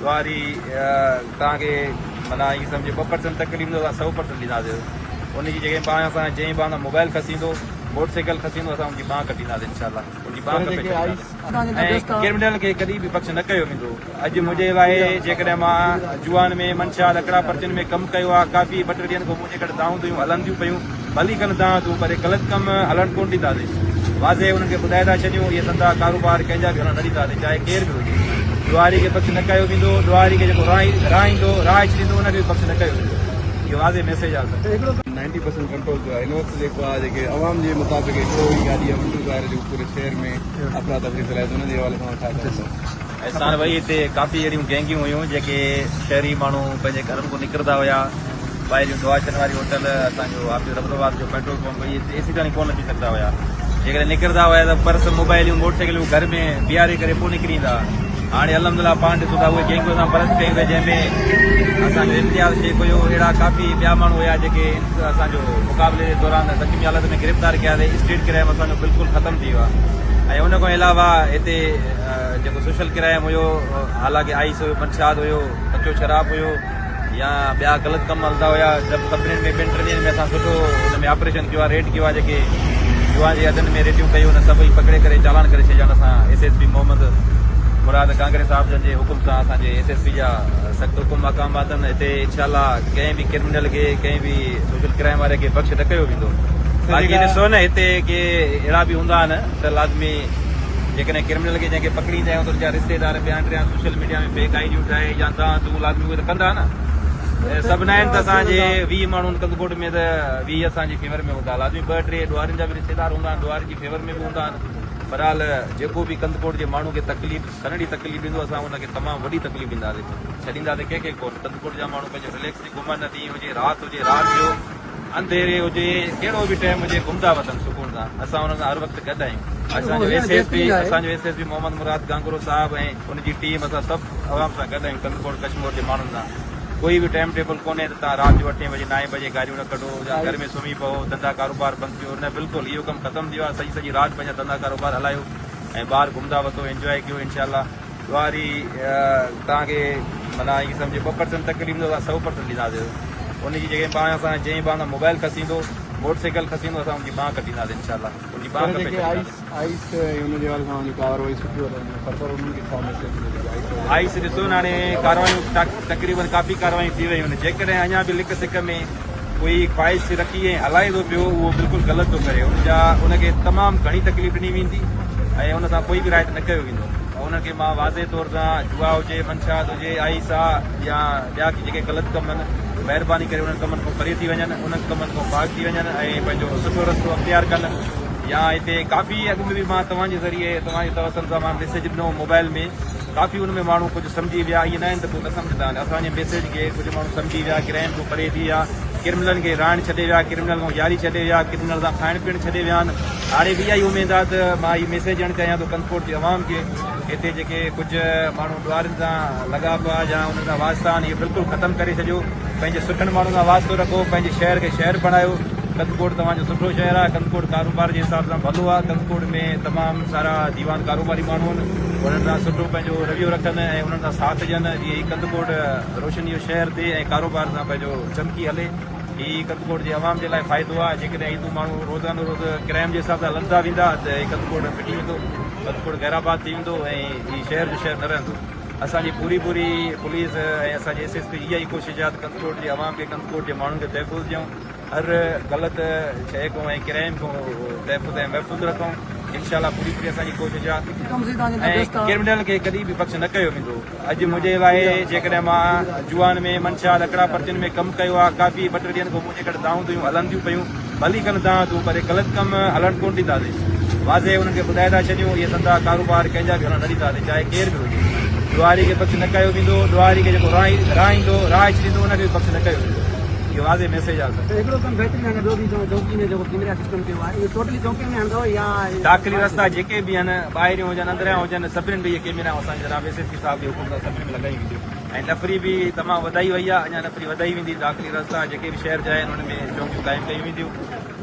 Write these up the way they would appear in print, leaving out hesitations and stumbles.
दुआरी तव्हांखे माना ईअं सम्झो 2% तकलीफ़ ॾींदो असां 100% ॾींदासीं। उनजी जॻह पाण असां जंहिं पाण मोबाइल खसींदो मोटरसाइकिल खसींदो असां उनजी बांह कटींदासीं इनशाला। उनजी बांह कटे छॾींदासीं ऐं क्रिमिनल खे कॾहिं बि बख़्श न कयो वेंदो। अॼु मुंहिंजे लाइ जेकॾहिं मां जुआन में मंशा लकड़ा पर्चनि में कमु कयो आहे काफ़ी 2-3 ॾींहंनि खां मुंहिंजे गॾु दाऊं हुयूं हलंदियूं पियूं भली कनि तव्हां तूं पर ग़लति कमु हलणु कोन ॾींदासीं। वाज़े हुननि खे ॿुधाए था छॾियूं इहे धंधा कारोबार कंहिंजा बि हलणु न ॾींदासीं चाहे केरु बि हुजे। दुआरी खे बख़्श न कयो वेंदो। दुआरी खे जेको राह ईंदो राह छॾींदो उनखे बि बख़्श न कयो वेंदो। इहो वाज़े मैसेज आहे। 90% कंट्रोल जो आहे इन वक़्तु जेको आहे जेके आवाम जे मुताबिक़ एतिरो ई गाॾी आहे वॾो ज़ाहिर जो पूरे शहर में अफरा तफरी फैलाए थो उनजे हवाले सां छा चवंदो? ऐं साण वरी हिते काफ़ी अहिड़ियूं गैंगियूं हुयूं जेके शहरी माण्हू पंहिंजे घरनि खां निकिरंदा हुया। ॿाहिरियूं दुआ चनवारी होटल असांजो आबिद रबदाबाद जो पेट्रोल पंप हिते एसी ताईं कोन अची सघंदा हुया। जेकॾहिं निकिरंदा हुया त पर्स मोबाइलियूं मोटरसाइकिलियूं घर में बीहारे करे पोइ निकिरी ईंदा। हाणे अलहमदिल्ला पाण ॾिसूं था उहे गैंगियूं असां परस कयूं था जंहिंमें असांजो इम्तियाज़ शेख हुयो। अहिड़ा काफ़ी ॿिया माण्हू हुया जेके असांजो मुक़ाबले जे दौरान ज़ख़्मी हालत में गिरफ़्तार कया ते स्ट्रीट क्राइम असांजो बिल्कुलु ख़तमु थी वियो आहे। ऐं उन खां अलावा हिते जेको सोशल क्राइम हुयो हालांकि आइस हुयो मंशाद हुयो कचो शराब हुयो या ॿिया ग़लति कम हलंदा हुया। जब सभिनीनि में 2-3 ॾींहंनि में असां सुठो हुन में ऑपरेशन कयो आहे रेड कयो आहे। जेके जुआ जे अदनि में रेडियूं कयूं उन सभई पकिड़े करे चालान करे छॾिया। असां SSP मोहम्मद मुराद कांग्रेस साहब जन जे हुकुम सां असांजे SSP जा सख़्तु हुकुम मक़ाम आतनि हिते इनशाला कंहिं बि क्रिमिनल खे कंहिं बि सोशल क्राइम वारे खे बख़्श न कयो वेंदो। बाक़ी ॾिसो न हिते के अहिड़ा बि हूंदा आहिनि त लाज़मी जेकॾहिं क्रिमिनल खे जंहिंखे पकड़ींदा आहियूं त जा रिश्तेदार ॿिया टिया सोशल मीडिया में फेक आइडियूं ठाहे या तव्हां तूं लाज़मी उहे त कंदा न। सभु न आहिनि त असांजे 20 माण्हू कंदकोट में त 20 असांजे फेवर में हूंदा लाज़मी 2-3 ॾुआरियुनि जा बि रिश्तेदार हूंदा आहिनि ॾुआर जी फेवर में बि हूंदा आहिनि। बहरहाल जेको बि कंदकोट जे माण्हू खे तकलीफ़ सनड़ी तकलीफ़ ॾींदो असां हुनखे तमामु वॾी तकलीफ़ ॾींदासीं छॾींदासीं कंहिंखे कोन। कंदकोट जा माण्हू पंहिंजो रिलैक्स घुमनि ॾींहुं हुजे राति जो अंधेरे हुजे कहिड़ो बि टाइम हुजे घुमंदा वठनि सुकून सां। असां हुननि सां हर वक़्तु गॾु आहियूं। असांजो SSP मोहम्मद मुराद गांगुरो साहिब ऐं उनजी टीम असां सभु आवाम सां गॾु आहियूं। कंदकोट कश्मीर जे माण्हुनि सां कोई बि टाइम टेबल कोन्हे त तव्हां राति जो 8 बजे 9 बजे गाॾियूं न कढो या घर में सुम्ही पओ धंधा कारोबार बंदि थियो न। बिल्कुलु इहो कमु ख़तमु थियो आहे। सॼी राति पंहिंजा धंधा कारोबार हलायो ऐं ॿाहिरि घुमंदा वठो इंजॉय कयो इनशाला। दुआरी तव्हांखे माना ईअं सम्झो 2% तकलीफ़ ॾींदो असां 100% ॾींदासीं। उनजी जॻह पाण असां जंहिं पाण मोबाइल खसींदो मोटरसाइकिल खसींदो असां उनजी बांह कटींदासीं इनशाला। उनजी बांह कटे आइस ॾिसो न हाणे कारवायूं तक़रीबन काफ़ी कारवायूं थी वियूं आहिनि। जेकॾहिं अञा बि लिक सिक में कोई ख्वाहिश रखी ऐं हलाए थो पियो उहो बिल्कुलु ग़लति थो करे। उनखे तमामु घणी तकलीफ़ ॾिनी वेंदी ऐं उन सां कोई बि राइट न कयो वेंदो। उनखे मां वाज़े तौर सां जुआ हुजे मंशाद हुजे आइस आहे या ॿिया जेके ग़लति कम आहिनि महिरबानी करे उन्हनि कमनि खां परे थी वञनि उन्हनि कमनि खां पाक थी वञनि ऐं पंहिंजो सुठो रस्तो अख़्तियार कनि। या हिते काफ़ी अॻु में बि मां तव्हांजे ज़रिए तव्हांजे तवसल सां मां मैसेज ॾिनो मोबाइल में काफ़ी उन में माण्हू कुझु सम्झी विया। इहे न आहिनि त पोइ न सम्झंदा आहिनि। असांजे मैसेज खे कुझु माण्हू सम्झी विया क्राइम खां परे थी विया क्रिमिनल खे राइण छॾे विया क्रिमिनल खां यारी छॾे विया क्रिमिनल सां खाइण पीअण छॾे विया आहिनि। हाणे बि इहा ई उमेदु आहे त मां इहो मैसेज ॾियणु चाहियां थो कंदकोट जे अवाम खे हिते जेके कुझु माण्हू ॾुआरियुनि सां लॻा पिया या उन्हनि सां वास्ता आहिनि इहे बिल्कुलु ख़तमु करे छॾियो। पंहिंजे सुठनि माण्हुनि सां वास्तो रखो पंहिंजे शहर खे शहर बणायो। कंदकोट तव्हांजो सुठो शहर आहे। कंदकोट कारोबार जे हिसाब सां भलो आहे। कंदकोट में तमामु सारा दीवान कारोबारी माण्हू आहिनि उन्हनि सां सुठो पंहिंजो रवियो रखनि ऐं उन्हनि सां साथ ॾियनि। जीअं ई कंदकोट रोशनी जो शहर थिए ऐं कारोबार सां पंहिंजो चमकी हले हीअ कंदकोट जे अवाम जे लाइ फ़ाइदो आहे। जेकॾहिं हिंदू माण्हू रोज़ानो रोज़ क्राइम जे हिसाब सां हलंदा वेंदा त कंदकोट फिटी वेंदो कंदकोट गैराबाद थी वेंदो ऐं हीअ शहर जो शहर न रहंदो। असांजी पूरी पुलिस ऐं असांजे SSP इहा ई कोशिशि आहे त कंदकोट जे अवाम खे कंदकोट जे माण्हुनि खे तहफ़ुज़ ॾियूं हर ग़लति शइ खां ऐं क्राइम खां तहफ़ुज़ ऐं महफ़ूज़ रखूं इनशाला। पूरी असांजी कोशिशि आहे ऐं क्रिमिनल खे कॾहिं बि बख़्श न कयो वेंदो। अॼु मुंहिंजे लाइ जेकॾहिं मां जुआन में मंशा लकड़ा पर्चनि में कमु कयो आहे काफ़ी 2-3 ॾींहंनि खां मुंहिंजे गॾु दाऊं हुयूं हलंदियूं पियूं भली कनि तव्हां तूं पर ग़लति कमु हलणु कोन ॾींदासीं। वाज़े हुननि खे ॿुधाए था छॾियूं इहे धंधा कारोबार कंहिंजा बि हलणु न ॾींदासीं चाहे केरु बि हुजे। दुआरी खे बख़्श न कयो वेंदो। दुआरी खे जेको राह ईंदो राह छॾींदो उनखे बि बख़्श न कयो वेंदो। इहो वाज़े मैसेज आहे। दाख़िली रस्ता जेके बि आहिनि ॿाहिरियूं हुजनि अंदरियां हुजनि सभिनीनि में इहे कैमरा असांजे जनाब SSP साहिब जे हुकुम सां सभिनी में लॻाई वेंदियूं ऐं नफ़री बि तमामु वधाई वई आहे। अञा नफ़री वधाई वेंदी। दाख़िली रस्ता जेके बि शहर जा आहिनि हुन में चौकियूं क़ाइमु कयूं वेंदियूं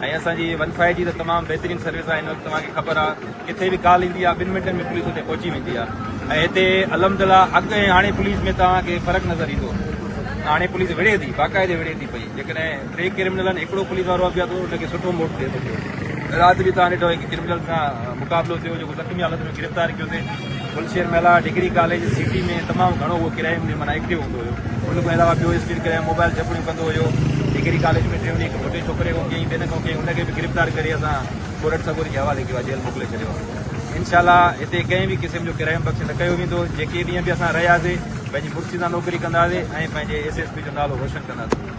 ऐं असांजी 15 जी त तमामु बहितरीनु सर्विस आहे। हिन वक़्तु तव्हांखे ख़बर आहे किथे बि कॉल ईंदी आहे 2 मिंटनि में पुलिस हुते पहुची वेंदी आहे। ऐं हिते अलहमदिल्ला अॻु ऐं हाणे पुलिस में तव्हांखे फ़र्क़ु नज़र ईंदो। हाणे पुलिस विढ़े थी, बाक़ाइदे विढ़े थी पई। जेकॾहिं 3 क्रिमिनल आहिनि, हिकिड़ो पुलिस वारो अॻियां थो उनखे सुठो मोट ॾिए थो पियो। राति बि तव्हां ॾिठो हिकु क्रिमिनल सां मुक़ाबिलो थियो जेको ज़ख़्मी हालत में गिरफ़्तार कयोसीं। गुलशेर महिला डिग्री कॉलेज सिटी में तमामु घणो उहो क्राइम में माना एक्टिव हूंदो हुयो। उनखां अलावा ॿियो स्पीड क्राइम मोबाइल झपड़ियूं कंदो हुयो। डिग्री कॉलेज में टियों ॾींहुं हिकु मोटे छोकिरे खां कयईं, ॿिनि खां कयईं, उनखे बि गिरफ़्तार करे असां कोरट सगोरी जे हवाले कयो आहे, जेल मोकिले छॾियो आहे। इनशाला हिते कंहिं बि क़िस्म जो क्राइम बख़्श न कयो वेंदो। जेके ॾींहं बि असां रहियासीं पंहिंजी मुर्सी सां नौकिरी कंदासीं ऐं पंहिंजे SSP जो नालो रोशन कंदासीं।